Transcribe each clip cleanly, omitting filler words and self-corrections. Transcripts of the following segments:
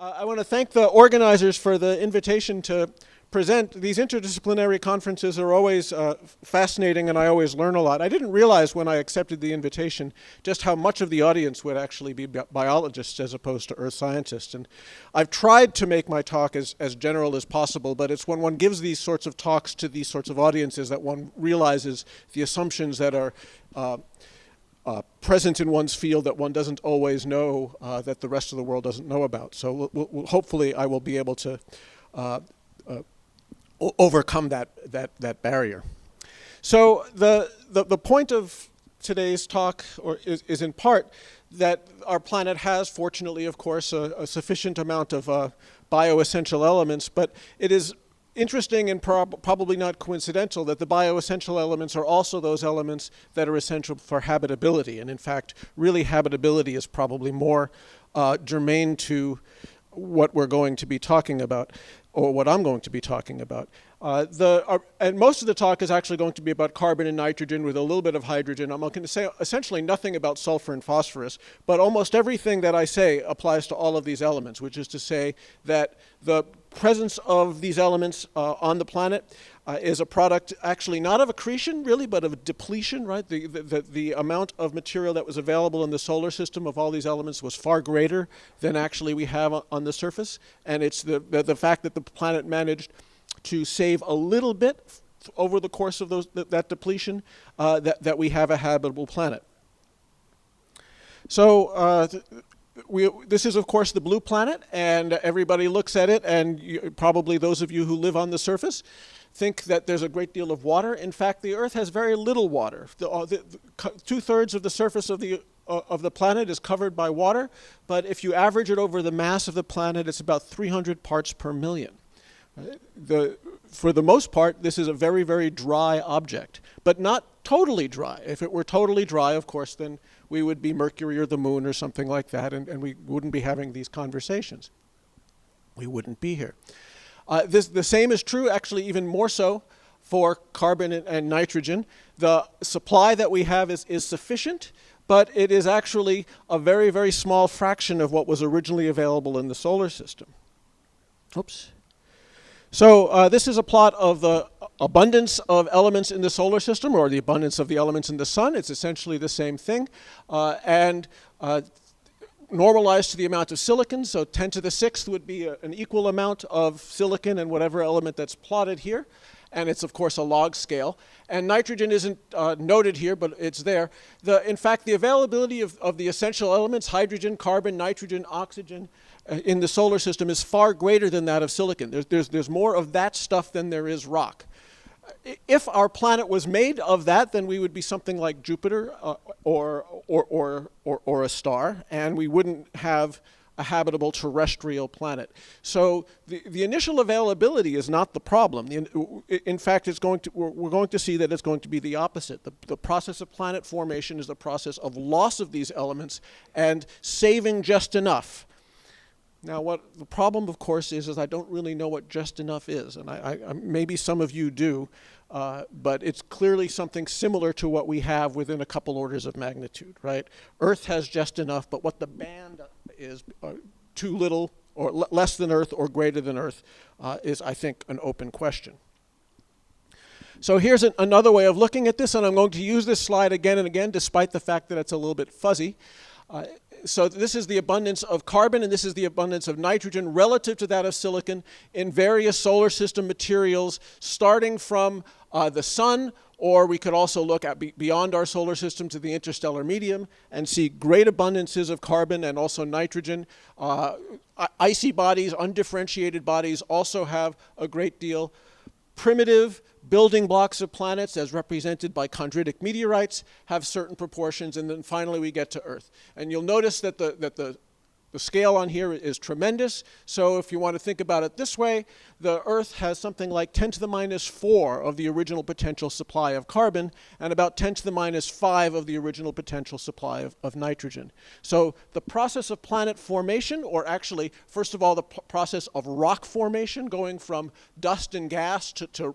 I want to thank the organizers for the invitation to present. These interdisciplinary conferences are always fascinating, and I always learn a lot. I didn't realize when I accepted the invitation just how much of the audience would actually be biologists as opposed to earth scientists. And I've tried to make my talk as general as possible, but it's when one gives these sorts of talks to these sorts of audiences that one realizes the assumptions that are present in one's field that one doesn't always know that the rest of the world doesn't know about. So hopefully I will be able to overcome that barrier. So the point of today's talk is in part that our planet has, fortunately, of course, a sufficient amount of bioessential elements, but it is interesting and probably not coincidental that the bioessential elements are also those elements that are essential for habitability. And in fact, really habitability is probably more germane to what we're going to be talking about, or what I'm going to be talking about. And most of the talk is actually going to be about carbon and nitrogen with a little bit of hydrogen. I'm going to say essentially nothing about sulfur and phosphorus, but almost everything that I say applies to all of these elements, which is to say that the presence of these elements on the planet is a product actually not of accretion really, but of depletion, right? The amount of material that was available in the solar system of all these elements was far greater than actually we have on the surface. And it's the fact that the planet managed to save a little bit over the course of that depletion that we have a habitable planet. So this is, of course, the blue planet, and everybody looks at it, and probably those of you who live on the surface think that there's a great deal of water. In fact, the Earth has very little water. Two-thirds of the surface of the planet is covered by water, but if you average it over the mass of the planet, it's about 300 parts per million. For the most part, this is a very, very dry object, but not totally dry. If it were totally dry, of course, then we would be Mercury or the moon or something like that, and we wouldn't be having these conversations. We wouldn't be here. The same is true, actually even more so, for carbon and nitrogen. The supply that we have is sufficient, but it is actually a very, very small fraction of what was originally available in the solar system. Oops. So this is a plot of the abundance of elements in the solar system, or the abundance of the elements in the sun. It's essentially the same thing. And normalized to the amount of silicon, so 10 to the 6th would be an equal amount of silicon and whatever element that's plotted here. And it's, of course, a log scale. And nitrogen isn't noted here, but it's there. In fact, the availability of the essential elements, hydrogen, carbon, nitrogen, oxygen, in the solar system is far greater than that of silicon. There's more of that stuff than there is rock. If our planet was made of that, then we would be something like Jupiter or a star, and we wouldn't have a habitable terrestrial planet. So the initial availability is not the problem. In fact, we're going to see that it's going to be the opposite. The process of planet formation is the process of loss of these elements and saving just enough. Now, what the problem, of course, is I don't really know what just enough is, and maybe some of you do, but it's clearly something similar to what we have within a couple orders of magnitude, right? Earth has just enough, but what the band is too little, or less than Earth, or greater than Earth, is, I think, an open question. So here's another way of looking at this, and I'm going to use this slide again and again, despite the fact that it's a little bit fuzzy. So this is the abundance of carbon, and this is the abundance of nitrogen relative to that of silicon in various solar system materials, starting from the sun, or we could also look at beyond our solar system to the interstellar medium and see great abundances of carbon and also nitrogen. Icy bodies, undifferentiated bodies also have a great deal. Primitive building blocks of planets, as represented by chondritic meteorites, have certain proportions, and then finally we get to Earth. And you'll notice that the scale on here is tremendous. So if you want to think about it this way, the Earth has something like 10 to the minus 4 of the original potential supply of carbon, and about 10 to the minus 5 of the original potential supply of nitrogen. So the process of planet formation, or actually, first of all, the process of rock formation, going from dust and gas to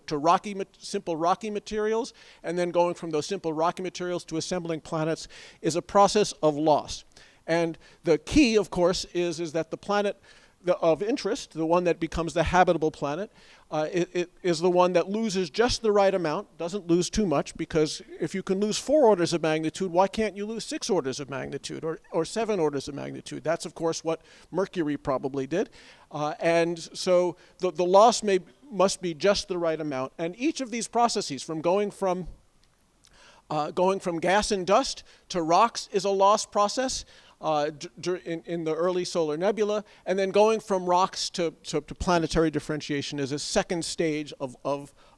simple rocky materials, and then going from those simple rocky materials to assembling planets, is a process of loss. And the key, of course, is that the planet of interest, the one that becomes the habitable planet, it is the one that loses just the right amount, doesn't lose too much, because if you can lose 4 orders of magnitude, why can't you lose 6 orders of magnitude or 7 orders of magnitude? That's, of course, what Mercury probably did. And so the loss must be just the right amount. And each of these processes, from going from gas and dust to rocks, is a loss process. In the early solar nebula, and then going from rocks to planetary differentiation is a second stage of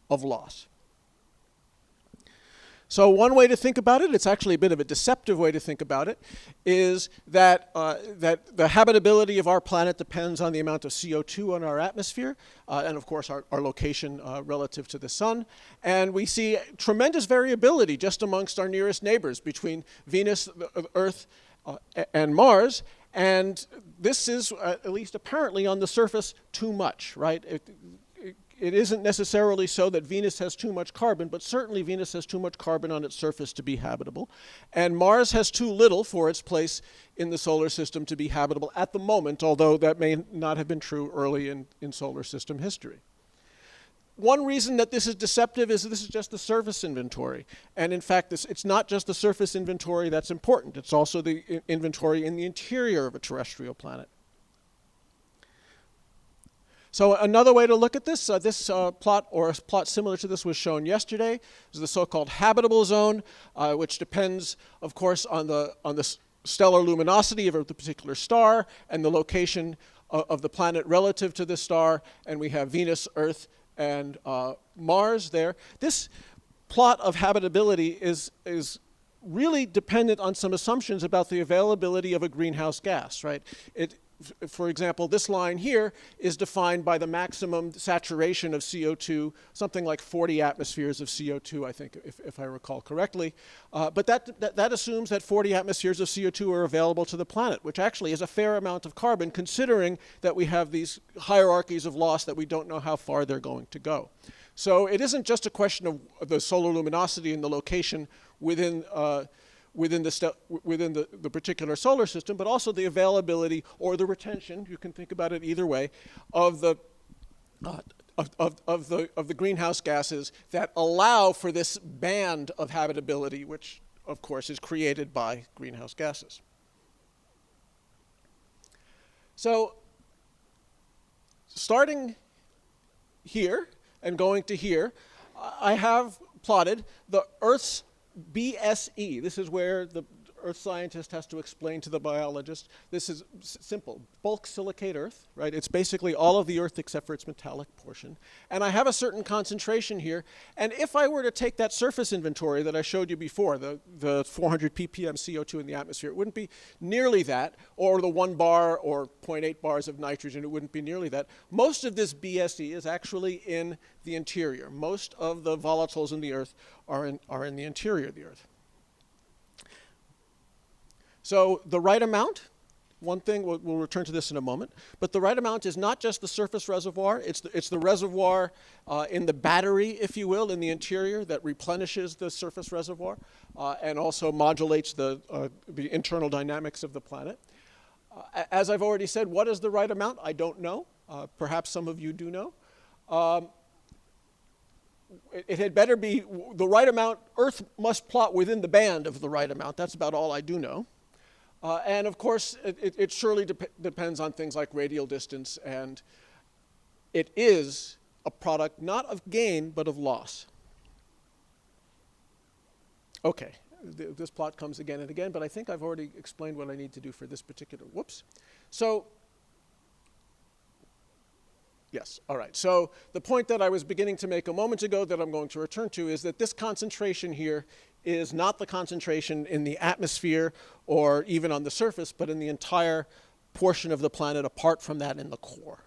loss. So one way to think about it, it's actually a bit of a deceptive way to think about it, is that the habitability of our planet depends on the amount of CO2 in our atmosphere, and of course our location relative to the sun. And we see tremendous variability just amongst our nearest neighbors between Venus, Earth, and Mars, and this is, at least apparently on the surface, too much, right? It isn't necessarily so that Venus has too much carbon, but certainly Venus has too much carbon on its surface to be habitable, and Mars has too little for its place in the solar system to be habitable at the moment, although that may not have been true early in solar system history. One reason that this is deceptive is that this is just the surface inventory. And in fact, it's not just the surface inventory that's important. It's also the inventory in the interior of a terrestrial planet. So another way to look at this, plot, or a plot similar to this, was shown yesterday. Is the so-called habitable zone, which depends, of course, on the stellar luminosity of the particular star and the location of the planet relative to the star. And we have Venus, Earth, and Mars there. This plot of habitability is really dependent on some assumptions about the availability of a greenhouse gas, right? For example, this line here is defined by the maximum saturation of CO2, something like 40 atmospheres of CO2, I think, if I recall correctly. But that assumes that 40 atmospheres of CO2 are available to the planet, which actually is a fair amount of carbon, considering that we have these hierarchies of loss that we don't know how far they're going to go. So it isn't just a question of the solar luminosity and the location within the particular solar system, but also the availability or the retention, you can think about it either way, of the greenhouse gases that allow for this band of habitability, which of course is created by greenhouse gases. So starting here and going to here, I have plotted the Earth's BSE. This is where the earth scientist has to explain to the biologist. This is simple, bulk silicate Earth, right? It's basically all of the Earth except for its metallic portion. And I have a certain concentration here. And if I were to take that surface inventory that I showed you before, the 400 ppm CO2 in the atmosphere, it wouldn't be nearly that, or the 1 bar or 0.8 bars of nitrogen, it wouldn't be nearly that. Most of this BSE is actually in the interior. Most of the volatiles in the Earth are in the interior of the Earth. So the right amount, one thing, we'll return to this in a moment, but the right amount is not just the surface reservoir, it's the reservoir in the battery, if you will, in the interior that replenishes the surface reservoir and also modulates the internal dynamics of the planet. As I've already said, what is the right amount? I don't know. Perhaps some of you do know. It had better be the right amount. Earth must plot within the band of the right amount. That's about all I do know. And of course, it surely depends on things like radial distance, and it is a product not of gain, but of loss. Okay, this plot comes again and again, but I think I've already explained what I need to do for this particular, whoops. So, yes, all right. So the point that I was beginning to make a moment ago that I'm going to return to is that this concentration here is not the concentration in the atmosphere or even on the surface, but in the entire portion of the planet apart from that in the core.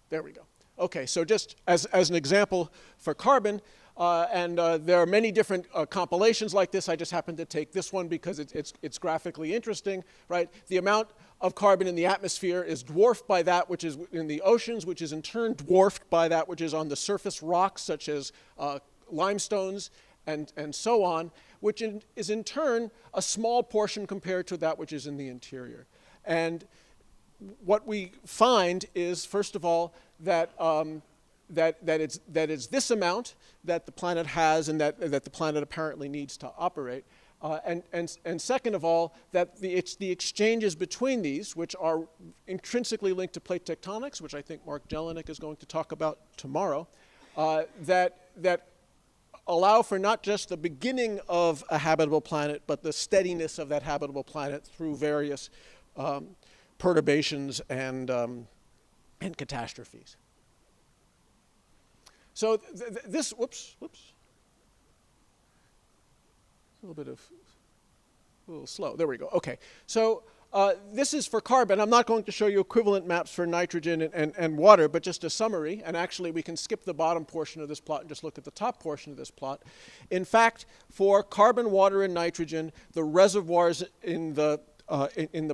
There we go. Okay, so just as an example for carbon, there are many different compilations like this. I just happened to take this one because it's graphically interesting, right? The amount of carbon in the atmosphere is dwarfed by that which is in the oceans, which is in turn dwarfed by that which is on the surface rocks, such as limestones and so on, which is in turn a small portion compared to that which is in the interior. And what we find is, first of all, that it's this amount that the planet has and that the planet apparently needs to operate. And second of all, that it's the exchanges between these, which are intrinsically linked to plate tectonics, which I think Marc Jelinek is going to talk about tomorrow, that allow for not just the beginning of a habitable planet, but the steadiness of that habitable planet through various perturbations and catastrophes. So this, whoops. A little slow. There we go. Okay. So this is for carbon. I'm not going to show you equivalent maps for nitrogen and water, but just a summary. And actually, we can skip the bottom portion of this plot and just look at the top portion of this plot. In fact, for carbon, water, and nitrogen, the reservoirs in the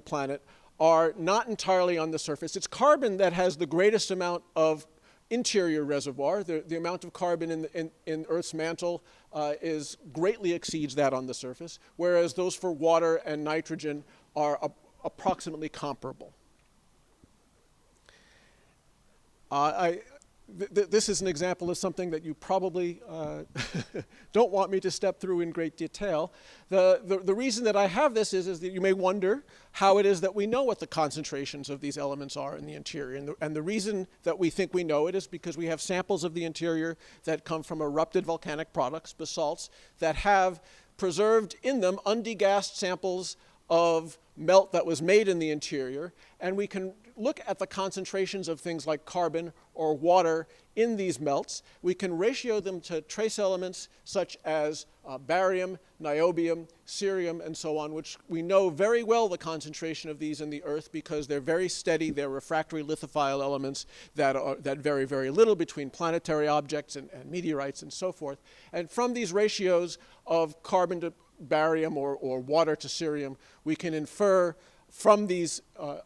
planet are not entirely on the surface. It's carbon that has the greatest amount of interior reservoir. The amount of carbon in Earth's mantle greatly exceeds that on the surface, whereas those for water and nitrogen are approximately comparable. This is an example of something that you probably don't want me to step through in great detail. The reason that I have this is that you may wonder how it is that we know what the concentrations of these elements are in the interior. And the reason that we think we know it is because we have samples of the interior that come from erupted volcanic products, basalts, that have preserved in them undegassed samples of melt that was made in the interior, and we can look at the concentrations of things like carbon or water in these melts. We can ratio them to trace elements such as barium, niobium, cerium, and so on, which we know very well the concentration of these in the Earth because they're very steady. They're refractory lithophile elements that vary very little between planetary objects and meteorites and so forth. And from these ratios of carbon to barium or water to cerium, we can infer from these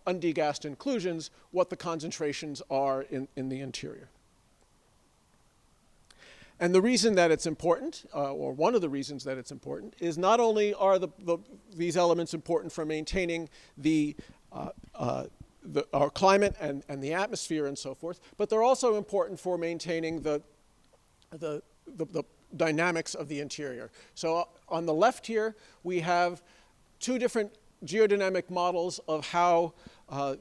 undegassed inclusions what the concentrations are in the interior. And the reason that it's important, or one of the reasons that it's important, is not only are these elements important for maintaining our climate and the atmosphere and so forth, but they're also important for maintaining the dynamics of the interior. So on the left here, we have two different geodynamic models of how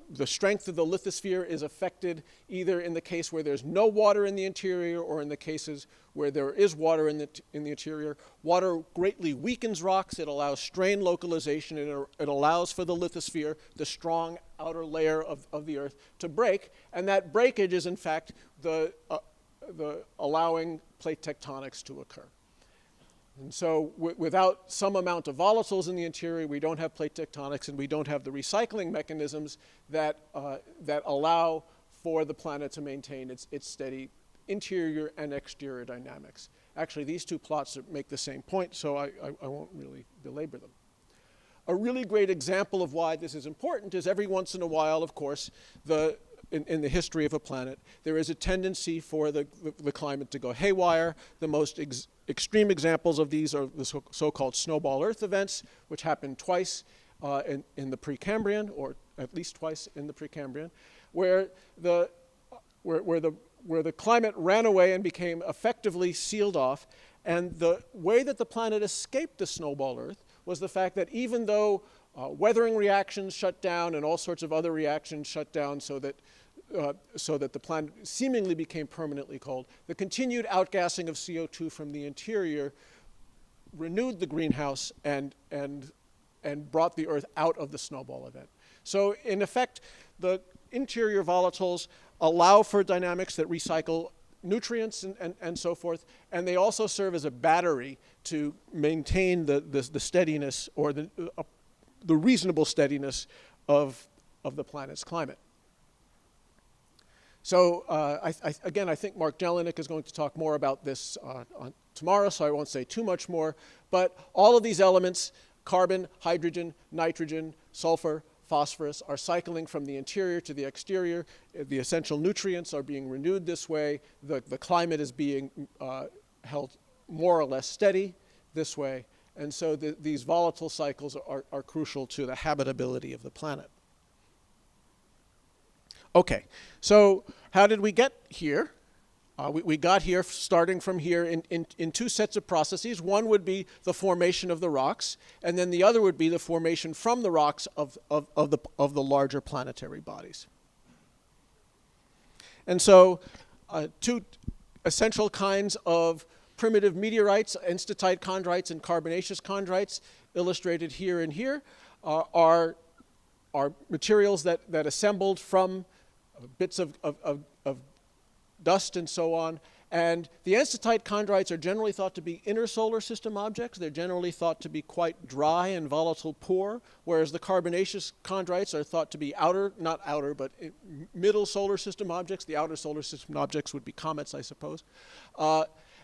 the strength of the lithosphere is affected, either in the case where there's no water in the interior or in the cases where there is water in the interior. Water greatly weakens rocks. It allows strain localization, and it allows for the lithosphere, the strong outer layer of the Earth, to break. And that breakage is, in fact, the allowing plate tectonics to occur. And so without some amount of volatiles in the interior, we don't have plate tectonics, and we don't have the recycling mechanisms that allow for the planet to maintain its steady interior and exterior dynamics. Actually, these two plots make the same point, so I won't really belabor them. A really great example of why this is important is every once in a while, of course, in the history of a planet, there is a tendency for the climate to go haywire. The most extreme examples of these are the so-called Snowball Earth events, which happened twice in the Precambrian, or at least twice in the Precambrian, where the climate ran away and became effectively sealed off. And the way that the planet escaped the Snowball Earth was the fact that even though weathering reactions shut down and all sorts of other reactions shut down so that the planet seemingly became permanently cold, the continued outgassing of CO2 from the interior renewed the greenhouse and brought the Earth out of the Snowball event. So in effect, the interior volatiles allow for dynamics that recycle nutrients and so forth, and they also serve as a battery to maintain the steadiness or the reasonable steadiness of the planet's climate. So again, I think Marc Jelinek is going to talk more about this tomorrow, so I won't say too much more. But all of these elements, carbon, hydrogen, nitrogen, sulfur, phosphorus, are cycling from the interior to the exterior. The essential nutrients are being renewed this way. The climate is being held more or less steady this way. And so these volatile cycles are crucial to the habitability of the planet. Okay, so how did we get here? We got here starting from here in two sets of processes. One would be the formation of the rocks, and then the other would be the formation from the rocks of the larger planetary bodies. And so two essential kinds of primitive meteorites, Enstatite chondrites and Carbonaceous chondrites, illustrated here and here, are materials that assembled from bits of dust and so on. And the Enstatite chondrites are generally thought to be inner solar system objects. They're generally thought to be quite dry and volatile poor, whereas the Carbonaceous chondrites are thought to be not outer, but middle solar system objects. The outer solar system objects would be comets, I suppose.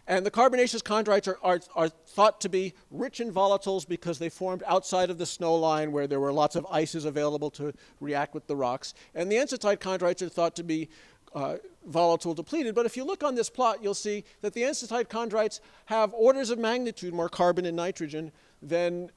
And the Carbonaceous chondrites are thought to be rich in volatiles because they formed outside of the snow line where there were lots of ices available to react with the rocks. And the Enstatite chondrites are thought to be volatile depleted. But if you look on this plot, you'll see that the Enstatite chondrites have orders of magnitude more carbon and nitrogen than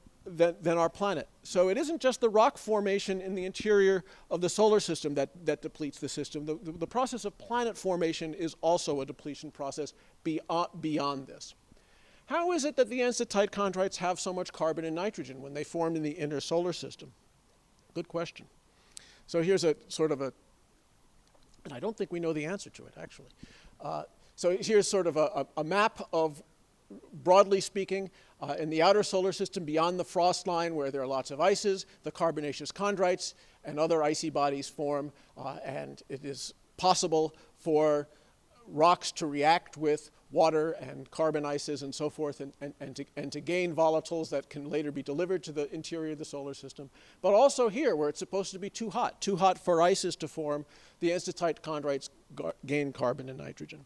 our planet. So it isn't just the rock formation in the interior of the solar system that depletes the system. The process of planet formation is also a depletion process beyond this. How is it that the Enstatite chondrites have so much carbon and nitrogen when they formed in the inner solar system? Good question. So here's a sort of and I don't think we know the answer to it, actually. So here's sort of a map of, broadly speaking, in the outer solar system beyond the frost line where there are lots of ices, the Carbonaceous chondrites and other icy bodies form, and it is possible for rocks to react with water and carbon ices and so forth and to gain volatiles that can later be delivered to the interior of the solar system. But also here, where it's supposed to be too hot for ices to form, the Enstatite chondrites gain carbon and nitrogen.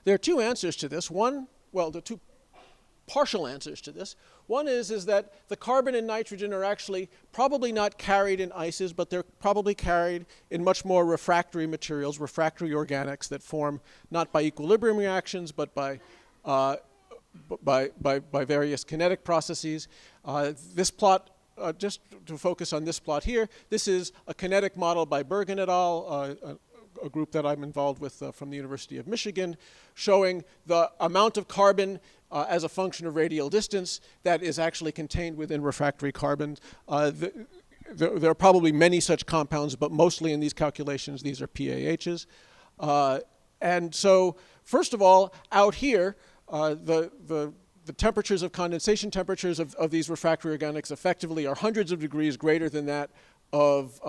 There are two answers to this. There are two partial answers to this. One is that the carbon and nitrogen are actually probably not carried in ices, but they're probably carried in much more refractory materials, refractory organics that form not by equilibrium reactions, but by various kinetic processes. This plot, just to focus on this plot here, this is a kinetic model by Bergen et al., a group that I'm involved with from the University of Michigan, showing the amount of carbon as a function of radial distance that is actually contained within refractory carbon. There are probably many such compounds, but mostly in these calculations, these are PAHs. And so, first of all, out here, the temperatures of condensation temperatures of these refractory organics effectively are hundreds of degrees greater than that of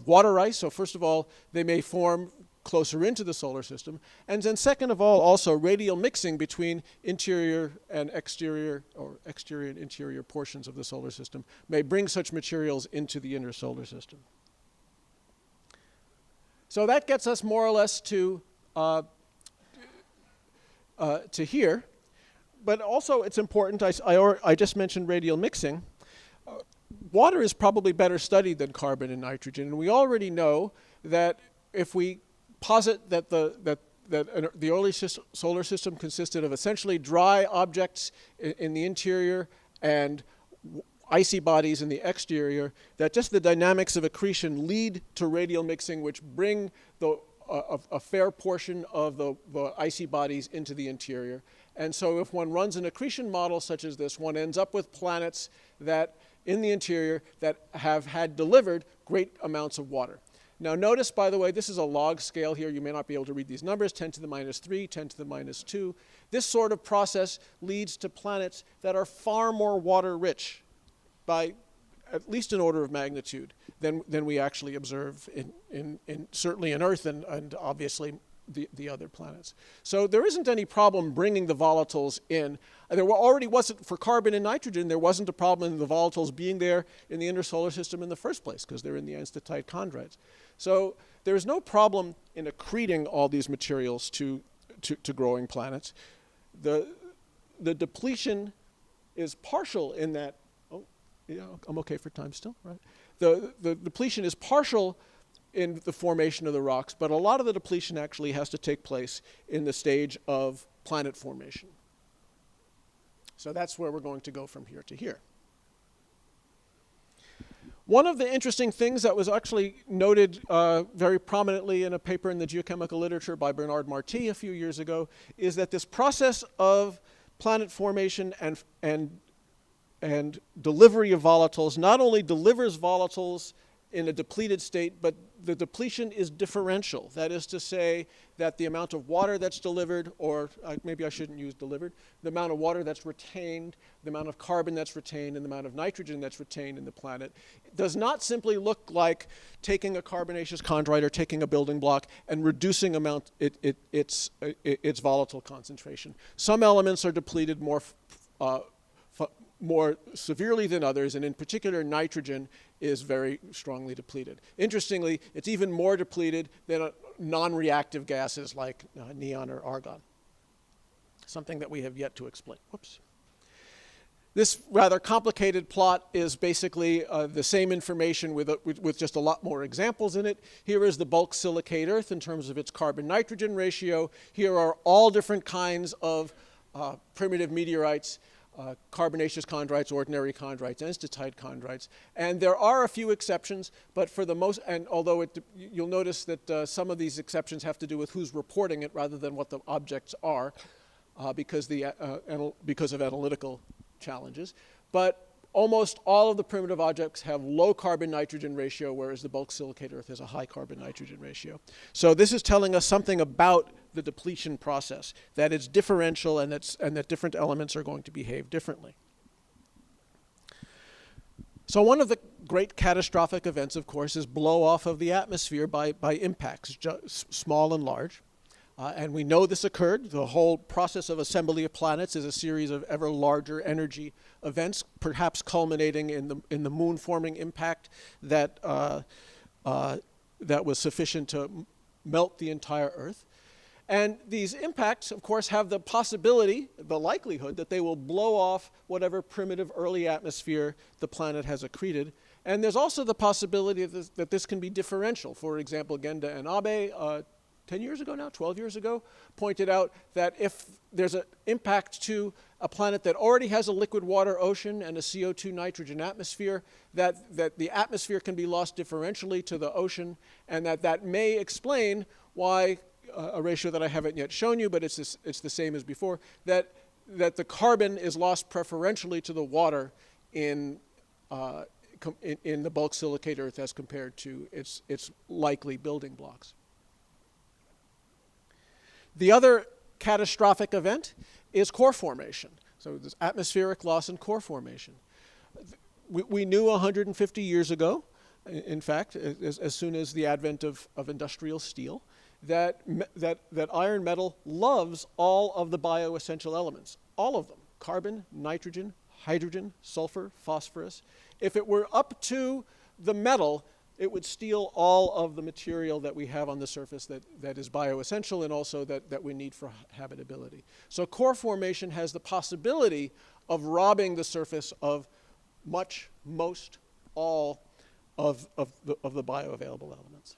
water ice. So first of all, they may form closer into the solar system. And then second of all, also radial mixing between interior and exterior, or exterior and interior portions of the solar system may bring such materials into the inner solar system. So that gets us more or less to here. But also it's important, I just mentioned radial mixing. Water is probably better studied than carbon and nitrogen, and we already know that if we posit that the early solar system consisted of essentially dry objects in the interior and icy bodies in the exterior, that just the dynamics of accretion lead to radial mixing, which bring a fair portion of the icy bodies into the interior. And so if one runs an accretion model such as this, one ends up with planets that in the interior that have had delivered great amounts of water. Now notice, by the way, this is a log scale here. You may not be able to read these numbers, 10 to the minus 3, 10 to the minus 2. This sort of process leads to planets that are far more water rich by at least an order of magnitude than we actually observe certainly in Earth and obviously the other planets. So there isn't any problem bringing the volatiles in. There already wasn't, for carbon and nitrogen, there wasn't a problem in the volatiles being there in the inner solar system in the first place because they're in the Enstatite chondrites. So there is no problem in accreting all these materials to growing planets. The depletion is partial in that, I'm okay for time still, right? The depletion is partial in the formation of the rocks, but a lot of the depletion actually has to take place in the stage of planet formation. So that's where we're going to go from here to here. One of the interesting things that was actually noted very prominently in a paper in the geochemical literature by Bernard Marty a few years ago is that this process of planet formation and delivery of volatiles not only delivers volatiles in a depleted state, but the depletion is differential. That is to say that the amount of water that's delivered, or maybe I shouldn't use delivered, the amount of water that's retained, the amount of carbon that's retained, and the amount of nitrogen that's retained in the planet does not simply look like taking a carbonaceous chondrite or taking a building block and reducing its volatile concentration. Some elements are depleted more severely than others, and in particular nitrogen is very strongly depleted. Interestingly, it's even more depleted than non-reactive gases like neon or argon, something that we have yet to explain. Whoops. This rather complicated plot is basically the same information with just a lot more examples in it. Here is the bulk silicate Earth in terms of its carbon-nitrogen ratio. Here are all different kinds of primitive meteorites, carbonaceous chondrites, ordinary chondrites, Enstatite chondrites. And there are a few exceptions, but for the most, and although you'll notice that some of these exceptions have to do with who's reporting it rather than what the objects are, because of analytical challenges. But almost all of the primitive objects have low carbon-nitrogen ratio, whereas the bulk silicate Earth has a high carbon-nitrogen ratio. So this is telling us something about the depletion process, that it's differential and that different elements are going to behave differently. So one of the great catastrophic events, of course, is blow-off of the atmosphere by impacts, small and large. And we know this occurred. The whole process of assembly of planets is a series of ever larger energy events, perhaps culminating in the moon-forming impact that was sufficient to melt the entire Earth. And these impacts, of course, have the possibility, the likelihood, that they will blow off whatever primitive early atmosphere the planet has accreted. And there's also the possibility that this can be differential. For example, Genda and Abe, 10 years ago now, 12 years ago, pointed out that if there's an impact to a planet that already has a liquid water ocean and a CO2 nitrogen atmosphere, that the atmosphere can be lost differentially to the ocean, and that may explain why a ratio that I haven't yet shown you, but it's the same as before, that the carbon is lost preferentially to the water in the bulk silicate Earth as compared to its likely building blocks. The other catastrophic event is core formation. So there's atmospheric loss and core formation. We knew 150 years ago, in fact, as soon as the advent of industrial steel, that iron metal loves all of the bioessential elements, all of them, carbon, nitrogen, hydrogen, sulfur, phosphorus. If it were up to the metal, it would steal all of the material that we have on the surface that is bioessential and also that we need for habitability. So core formation has the possibility of robbing the surface of most, all of the bioavailable elements.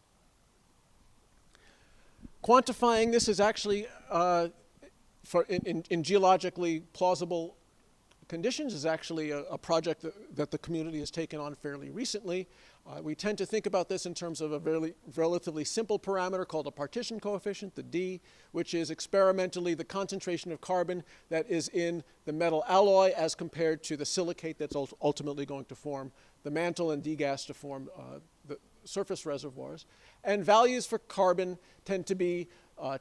Quantifying this is actually, in geologically plausible conditions, is actually a project that the community has taken on fairly recently. We tend to think about this in terms of a relatively simple parameter called a partition coefficient, the D, which is experimentally the concentration of carbon that is in the metal alloy as compared to the silicate that's ultimately going to form the mantle and degas to form the surface reservoirs. And values for carbon tend to be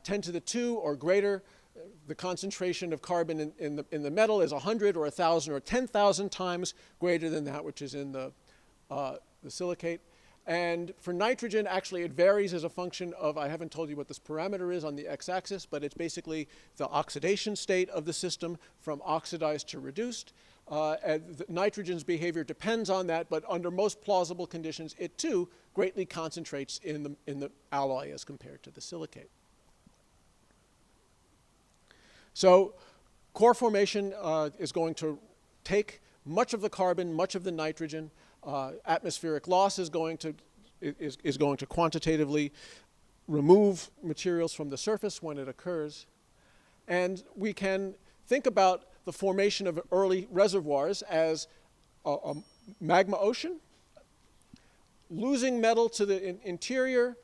10 to the 2 or greater. The concentration of carbon in the metal is 100 or 1,000 or 10,000 times greater than that which is in the silicate. And for nitrogen, actually it varies as a function of, I haven't told you what this parameter is on the x-axis, but it's basically the oxidation state of the system from oxidized to reduced. And nitrogen's behavior depends on that, but under most plausible conditions, it too greatly concentrates in the alloy as compared to the silicate. So core formation is going to take much of the carbon, much of the nitrogen. Atmospheric loss is going to quantitatively remove materials from the surface when it occurs. And we can think about the formation of early reservoirs as a magma ocean losing metal to the interior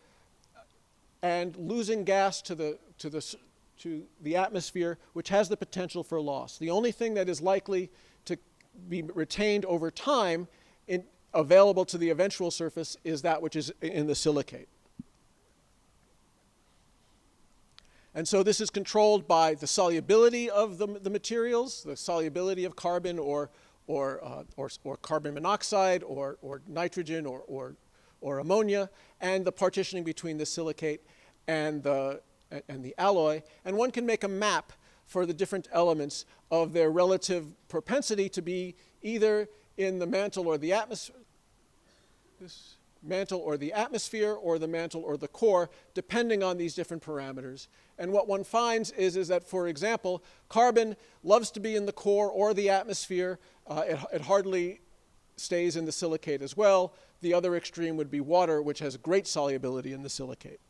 and losing gas to the atmosphere, which has the potential for loss. The only thing that is likely to be retained over time available to the eventual surface is that which is in the silicate. And so this is controlled by the solubility of the materials, the solubility of carbon or carbon monoxide or nitrogen or ammonia, and the partitioning between the silicate and the alloy. And one can make a map for the different elements of their relative propensity to be either in the mantle or the atmosphere, or the mantle or the core, depending on these different parameters. And what one finds is that, for example, carbon loves to be in the core or the atmosphere. It hardly stays in the silicate as well. The other extreme would be water, which has great solubility in the silicate.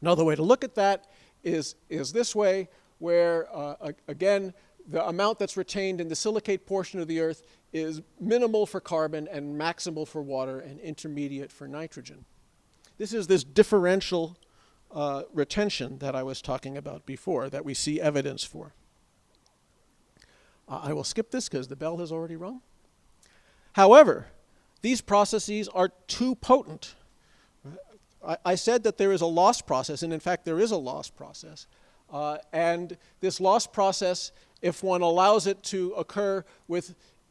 Another way to look at that is this way, where, again, the amount that's retained in the silicate portion of the Earth is minimal for carbon and maximal for water and intermediate for nitrogen. This is this differential retention that I was talking about before that we see evidence for. I will skip this because the bell has already rung. However, these processes are too potent. I said that there is a loss process, and in fact there is a loss process. And this loss process, if one allows it to occur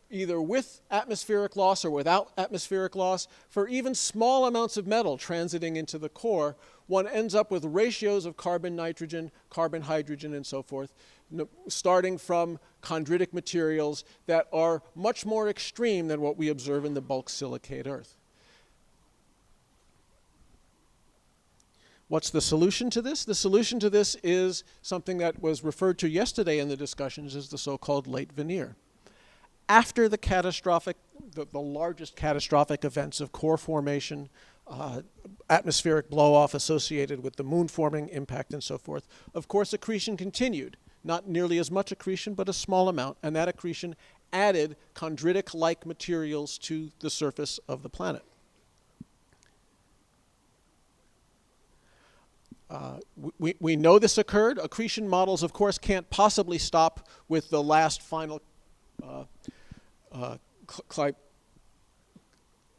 either with atmospheric loss or without atmospheric loss, for even small amounts of metal transiting into the core, one ends up with ratios of carbon, nitrogen, carbon, hydrogen, and so forth, starting from chondritic materials that are much more extreme than what we observe in the bulk silicate Earth. What's the solution to this? The solution to this is something that was referred to yesterday in the discussions as the so-called late Veneer. After the largest catastrophic events of core formation, atmospheric blow-off associated with the moon forming impact and so forth, of course accretion continued. Not nearly as much accretion, but a small amount, and that accretion added chondritic-like materials to the surface of the planet. We know this occurred. Accretion models, of course, can't possibly stop with the last final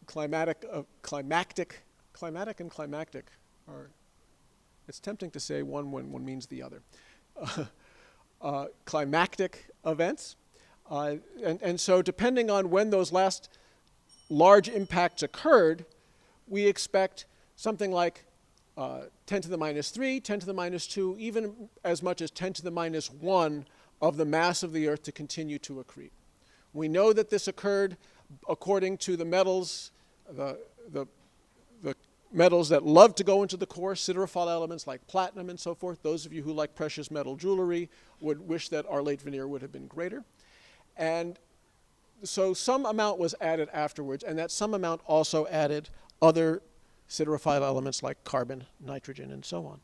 climactic, or it's tempting to say one when one means the other. Climactic events. And so depending on when those last large impacts occurred, we expect something like 10 to the minus 3, 10 to the minus 2, even as much as 10 to the minus 1 of the mass of the Earth to continue to accrete. We know that this occurred according to the metals, the metals that love to go into the core, siderophile elements like platinum and so forth. Those of you who like precious metal jewelry would wish that our late Veneer would have been greater. And so some amount was added afterwards, and that some amount also added other siderophile elements like carbon, nitrogen, and so on.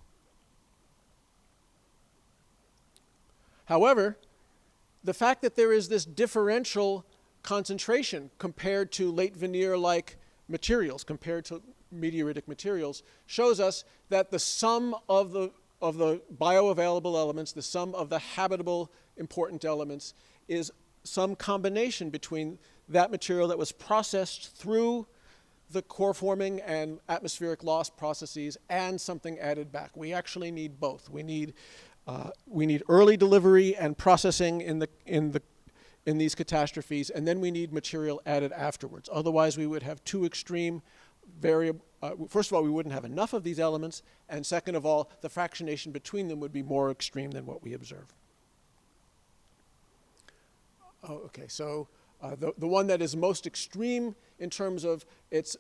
However, the fact that there is this differential concentration compared to late Veneer-like materials, compared to meteoritic materials, shows us that the sum of the bioavailable elements, the sum of the habitable important elements, is some combination between that material that was processed through the core forming and atmospheric loss processes and something added back. We actually need both. We need early delivery and processing in these catastrophes, and then we need material added afterwards. Otherwise, we would have two extreme variable. First of all, we wouldn't have enough of these elements, and second of all, the fractionation between them would be more extreme than what we observe. Oh, okay, so the one that is most extreme in terms of its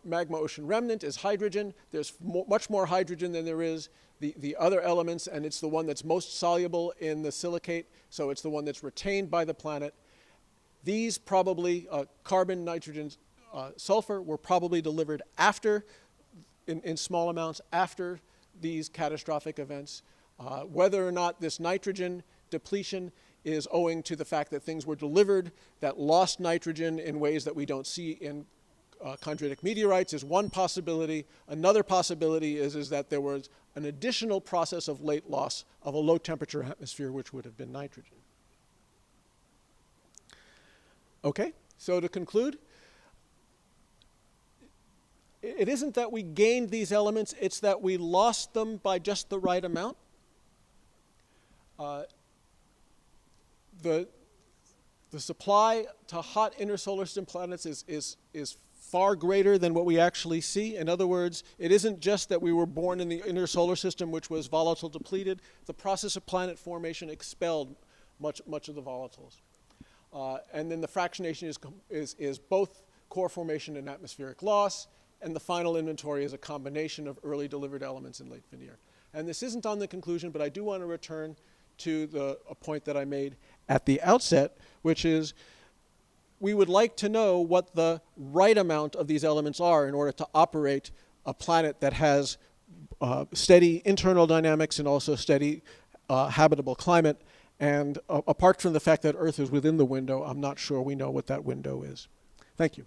magma ocean remnant is hydrogen. There's much more hydrogen than there is the other elements, and it's the one that's most soluble in the silicate, so it's the one that's retained by the planet. These probably, carbon, nitrogen, sulfur, were probably delivered after, in small amounts, after these catastrophic events. Whether or not this nitrogen depletion is owing to the fact that things were delivered that lost nitrogen in ways that we don't see in chondritic meteorites is one possibility. Another possibility is that there was an additional process of late loss of a low temperature atmosphere, which would have been nitrogen. Okay, so to conclude, it isn't that we gained these elements, it's that we lost them by just the right amount. The supply to hot inner solar system planets is far greater than what we actually see. In other words, it isn't just that we were born in the inner solar system, which was volatile depleted. The process of planet formation expelled much of the volatiles. And then the fractionation is both core formation and atmospheric loss. And the final inventory is a combination of early delivered elements and late Veneer. And this isn't on the conclusion, but I do want to return to a point that I made at the outset, which is we would like to know what the right amount of these elements are in order to operate a planet that has steady internal dynamics and also steady habitable climate. And apart from the fact that Earth is within the window, I'm not sure we know what that window is. Thank you.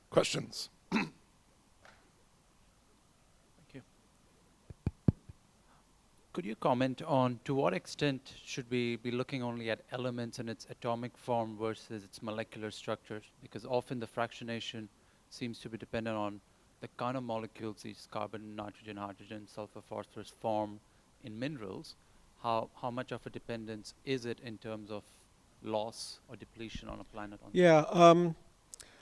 Questions? Thank you. Could you comment on to what extent should we be looking only at elements in its atomic form versus its molecular structures? Because often the fractionation seems to be dependent on the kind of molecules these carbon, nitrogen, hydrogen, sulfur, phosphorus form in minerals. How much of a dependence is it in terms of loss or depletion on a planet?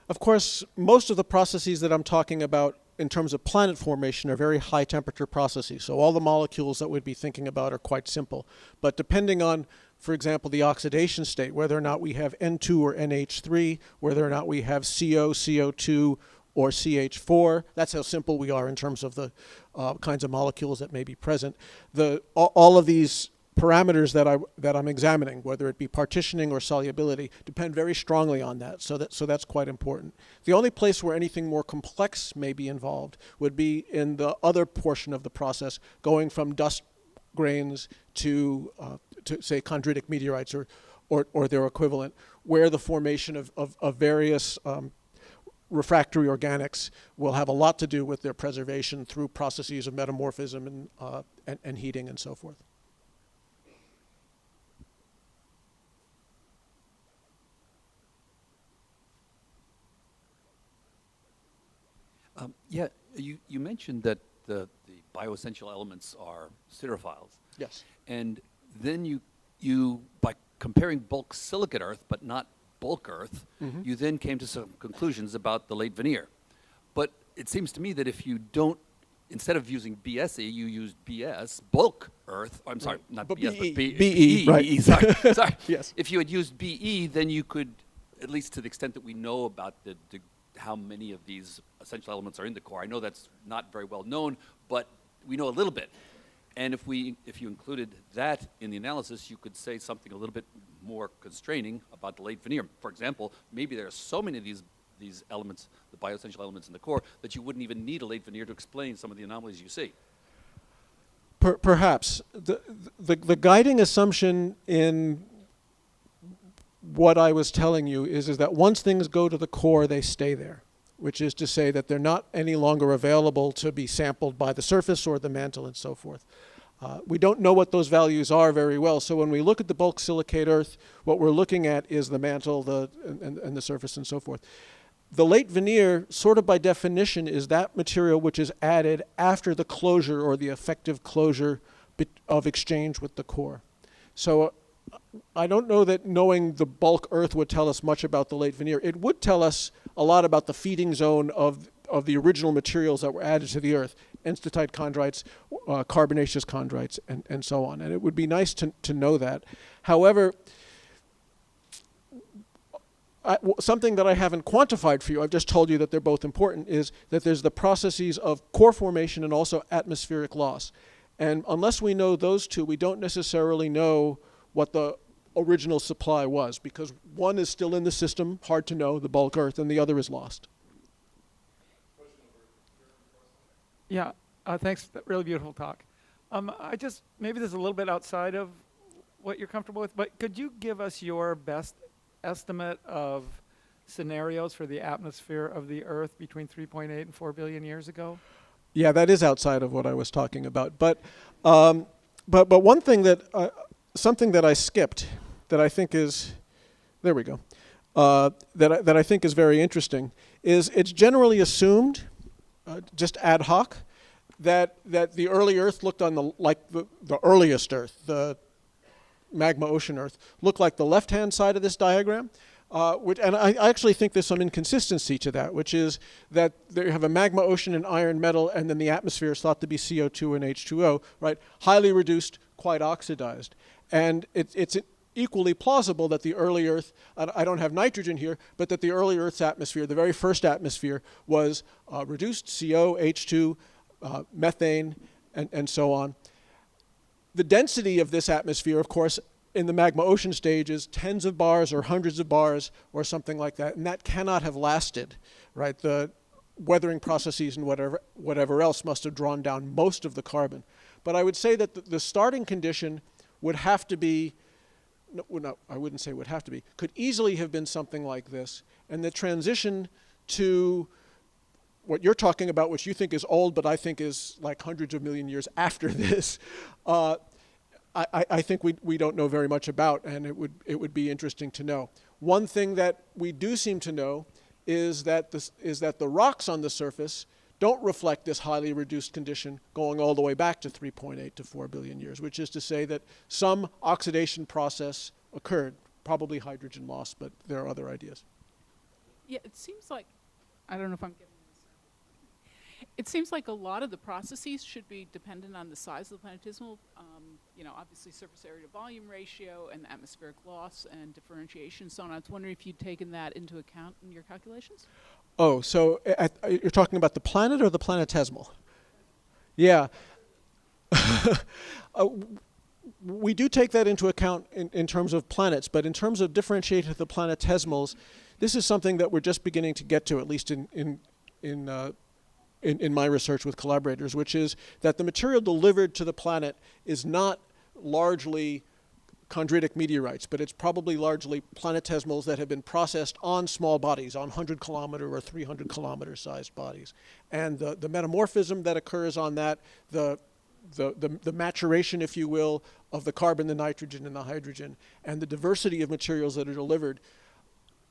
Of course, most of the processes that I'm talking about in terms of planet formation are very high temperature processes. So all the molecules that we'd be thinking about are quite simple. But depending on, for example, the oxidation state, whether or not we have N2 or NH3, whether or not we have CO, CO2, or CH4, that's how simple we are in terms of the kinds of molecules that may be present. All of these parameters that I'm examining, whether it be partitioning or solubility, depend very strongly on that. So that's quite important. The only place where anything more complex may be involved would be in the other portion of the process, going from dust grains to say chondritic meteorites or their equivalent, where the formation of various refractory organics will have a lot to do with their preservation through processes of metamorphism and heating and so forth. Yeah, you mentioned that the bioessential elements are sterophiles. Yes. And then you by comparing bulk silicate Earth, but not bulk Earth, you then came to some conclusions about the late Veneer. But it seems to me that if you don't, instead of using BSE, you use BS, bulk Earth, I'm sorry, not but BS, but BE, right. BE, sorry, sorry. Yes. If you had used BE, then you could, at least to the extent that we know about how many of these essential elements are in the core. I know that's not very well known, but we know a little bit. And if you included that in the analysis, you could say something a little bit more constraining about the late Veneer. For example, maybe there are so many of these elements, the bioessential elements in the core, that you wouldn't even need a late Veneer to explain some of the anomalies you see. Perhaps. The guiding assumption in what I was telling you is that once things go to the core, they stay there, which is to say that they're not any longer available to be sampled by the surface or the mantle and so forth. We don't know what those values are very well, so when we look at the bulk silicate Earth, what we're looking at is the mantle and the surface and so forth. The late Veneer, sort of by definition, is that material which is added after the closure or the effective closure of exchange with the core. So I don't know that knowing the bulk Earth would tell us much about the late Veneer. It would tell us a lot about the feeding zone of the original materials that were added to the Earth, Enstatite chondrites, Carbonaceous chondrites, and so on. And it would be nice to know that. However, something that I haven't quantified for you, I've just told you that they're both important, is that there's the processes of core formation and also atmospheric loss. And unless we know those two, we don't necessarily know what the original supply was, because one is still in the system, hard to know, the bulk Earth, and the other is lost. Yeah, thanks. Really beautiful talk. Maybe this is a little bit outside of what you're comfortable with, but could you give us your best estimate of scenarios for the atmosphere of the Earth between 3.8 and 4 billion years ago? Yeah, that is outside of what I was talking about. But one thing that something that I skipped that I think is, there we go, that I think is very interesting is it's generally assumed, just ad hoc, that the early Earth looked on the earliest Earth, the magma ocean Earth, looked like the left-hand side of this diagram. And I actually think there's some inconsistency to that, which is that you have a magma ocean and iron metal, and then the atmosphere is thought to be CO2 and H2O, right? Highly reduced, quite oxidized. And it's equally plausible that the early Earth, I don't have nitrogen here, but that the early Earth's atmosphere, the very first atmosphere, was reduced CO, H2, methane, and so on. The density of this atmosphere, of course, in the magma ocean stage is tens of bars or hundreds of bars or something like that, and that cannot have lasted, right? The weathering processes and whatever else must have drawn down most of the carbon. But I would say that the starting condition would have to be, no, I wouldn't say would have to be, could easily have been something like this, and the transition to what you're talking about, which you think is old, but I think is like hundreds of million years after this, I think we don't know very much about, and it would be interesting to know. One thing that we do seem to know is that the rocks on the surface don't reflect this highly reduced condition going all the way back to 3.8 to 4 billion years, which is to say that some oxidation process occurred, probably hydrogen loss, but there are other ideas. Yeah, it seems like, I don't know if I'm getting this. It seems like a lot of the processes should be dependent on the size of the planetesimal, obviously surface area to volume ratio and the atmospheric loss and differentiation, so on. I was wondering if you'd taken that into account in your calculations? Oh, so you're talking about the planet or the planetesimal? Yeah. We do take that into account in terms of planets, but in terms of differentiating the planetesimals, this is something that we're just beginning to get to, at least in my research with collaborators, which is that the material delivered to the planet is not largely chondritic meteorites, but it's probably largely planetesimals that have been processed on small bodies, on 100-kilometer or 300-kilometer sized bodies. And the metamorphism that occurs on that, the maturation, if you will, of the carbon, the nitrogen, and the hydrogen, and the diversity of materials that are delivered,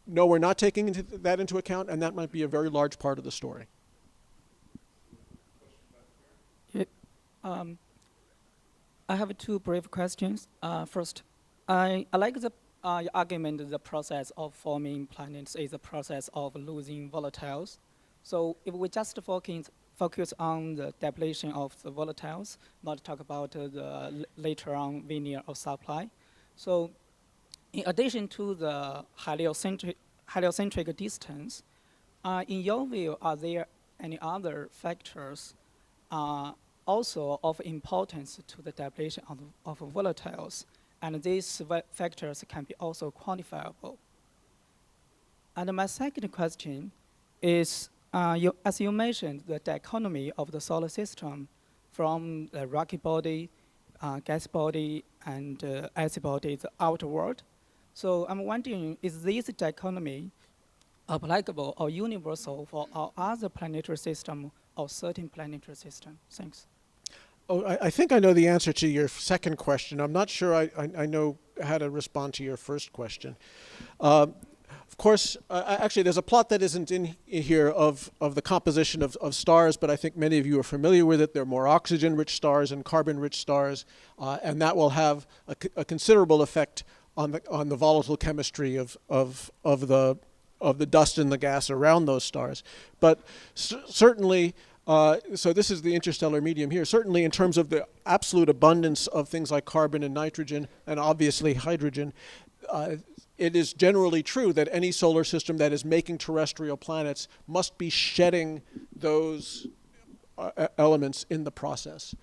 no, we're not taking that into account, and that might be a very large part of the story. I have two brief questions. First, I like the your argument that the process of forming planets is a process of losing volatiles. So if we just focus on the depletion of the volatiles, not talk about the later on Veneer or supply. So in addition to the heliocentric distance, in your view, are there any other factors also of importance to the depletion of volatiles, and these factors can be also quantifiable? And my second question is, as you mentioned, the dichotomy of the solar system from the rocky body, gas body, and acid body, the outer world. So I'm wondering, is this dichotomy applicable or universal for all other planetary system or certain planetary system? Thanks. Oh, I think I know the answer to your second question. I'm not sure I know how to respond to your first question. Of course, actually, there's a plot that isn't in here of the composition of stars, but I think many of you are familiar with it. There are more oxygen-rich stars and carbon-rich stars, and that will have a considerable effect on the volatile chemistry of the dust and the gas around those stars. But certainly, so this is the interstellar medium here. Certainly in terms of the absolute abundance of things like carbon and nitrogen, and obviously hydrogen, it is generally true that any solar system that is making terrestrial planets must be shedding those elements in the process.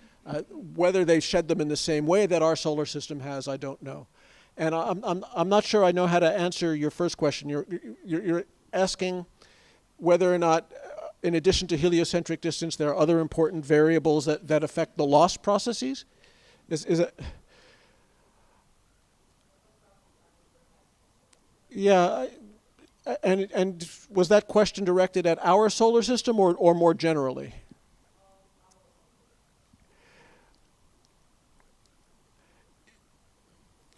Whether they shed them in the same way that our solar system has, I don't know. And I'm not sure I know how to answer your first question. You're asking whether or not, in addition to heliocentric distance, there are other important variables that affect the loss processes? Is it? Yeah, and was that question directed at our solar system or more generally?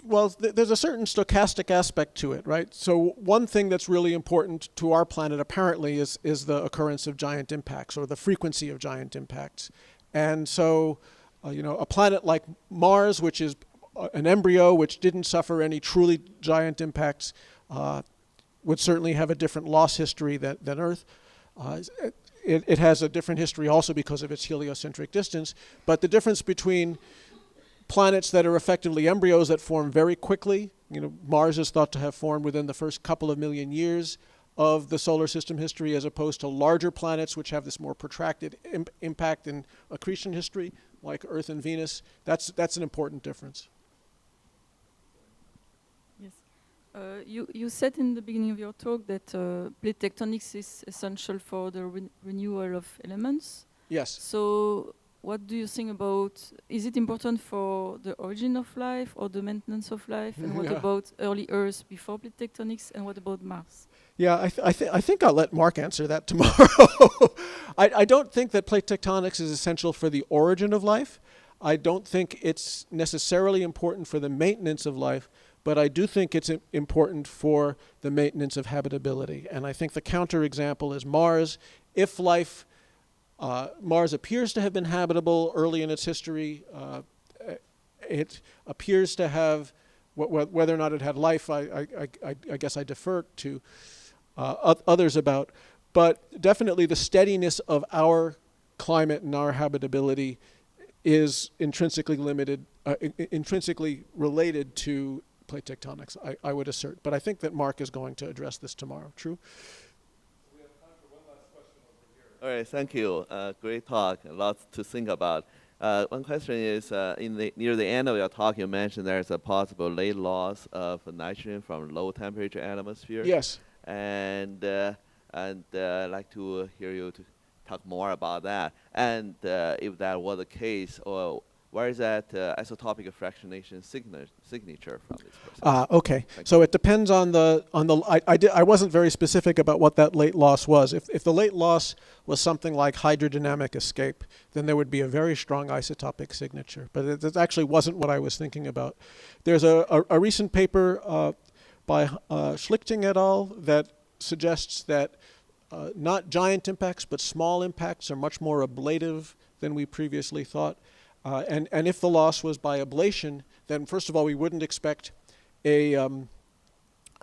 Well, there's a certain stochastic aspect to it, right? So one thing that's really important to our planet apparently is the occurrence of giant impacts, or the frequency of giant impacts. And so, a planet like Mars, which is an embryo which didn't suffer any truly giant impacts, would certainly have a different loss history than Earth. It has a different history also because of its heliocentric distance. But the difference between planets that are effectively embryos that form very quickly, Mars is thought to have formed within the first couple of million years of the solar system history, as opposed to larger planets which have this more protracted impact and accretion history, like Earth and Venus. That's an important difference. Yes. You said in the beginning of your talk that plate tectonics is essential for the renewal of elements. Yes. So what do you think about, is it important for the origin of life or the maintenance of life? And what about early Earth before plate tectonics? And what about Mars? Yeah, I think I'll let Mark answer that tomorrow. I don't think that plate tectonics is essential for the origin of life. I don't think it's necessarily important for the maintenance of life, but I do think it's important for the maintenance of habitability. And I think the counterexample is Mars. If life, Mars appears to have been habitable early in its history, it appears to have, whether or not it had life, I guess I defer to others about, but definitely the steadiness of our climate and our habitability is intrinsically related to plate tectonics, I would assert. But I think that Mark is going to address this tomorrow. True? We have time for one last question over here. All right, thank you. Great talk, lots to think about. One question is, near the end of your talk, you mentioned there's a possible late loss of nitrogen from low temperature atmosphere. Yes. And I'd like to hear you to talk more about that. And if that was the case, or where is that isotopic fractionation signature from this process? Okay. So it depends on the. I wasn't very specific about what that late loss was. If the late loss was something like hydrodynamic escape, then there would be a very strong isotopic signature. But it actually wasn't what I was thinking about. There's a recent paper by Schlichting et al. That suggests that not giant impacts, but small impacts are much more ablative than we previously thought. And if the loss was by ablation, then first of all, we wouldn't expect an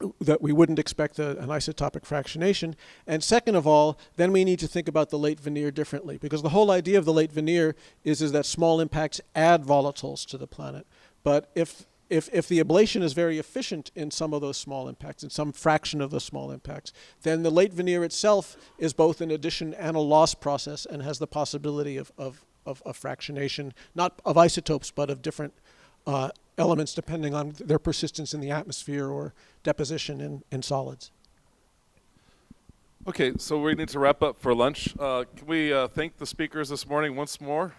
isotopic fractionation. And second of all, then we need to think about the late Veneer differently, because the whole idea of the late Veneer is that small impacts add volatiles to the planet. But if the ablation is very efficient in some of those small impacts, in some fraction of the small impacts, then the late Veneer itself is both an addition and a loss process and has the possibility of fractionation, not of isotopes, but of different elements depending on their persistence in the atmosphere or deposition in solids. Okay, so we need to wrap up for lunch. Can we thank the speakers this morning once more?